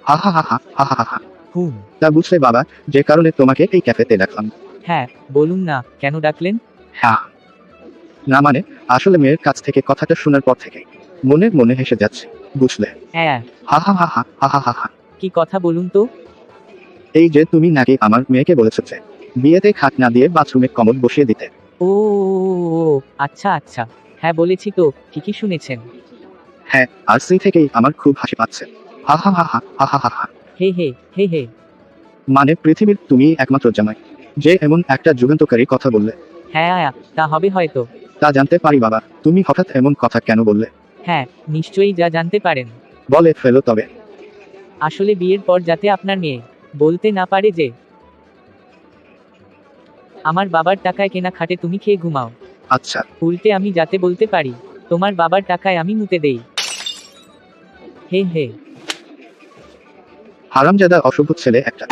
হা হা হা হা হা হা হা। হুম। তা বুঝলে বাবা, যে কারণে তোমাকে এই ক্যাফেতে ডাকলাম। হ্যাঁ, বলুন না কেন ডাকলেন? হ্যাঁ, না মানে, আসলে মেয়ের কাছ থেকে কথাটা শোনার পর থেকে মনে মনে হেসে যাচ্ছে, বুঝলে? হ্যাঁ, হা হা হা হা হা হা হা হা। কি কথা বলুন তো? এই যে তুমি নাকি আমার মেয়েকে বলেছো যে বিয়েতে খাট না দিয়ে বাথরুমে কমোড বসিয়ে দিতে। ও, আচ্ছা আচ্ছা। হ্যাঁ বলেছি তো, ঠিকই শুনেছেন। হ্যাঁ, আর সেই থেকেই আমার খুব হাসি পাচ্ছে। হা হা হা হা হা হা হা হা। হে হে, হে হে। মানে পৃথিবীর তুমিই একমাত্র জামাই, যে এমন একটা যুগান্তকারী কথা বললে। হ্যাঁ আয়া, তা হবে হয়তো। তা জানতে পারি বাবা, তুমি হঠাৎ এমন কথা কেন বললে? হ্যাঁ, নিশ্চয়ই যা জানতে পারেন। বলে ফেলো তবে। আসলে বিয়ের পর যাতে আপনার মেয়ে বলতে না পারে যে আমার বাবার টাকায় কেনা খাটে তুমি খেয়ে ঘুমাও, আচ্ছা। উল্টে আমি যাতে বলতে পারি তোমার বাবার টাকায় আমি মুতে দেই। হে হে। হারামজাদা অসভ্য ছেলে একটা।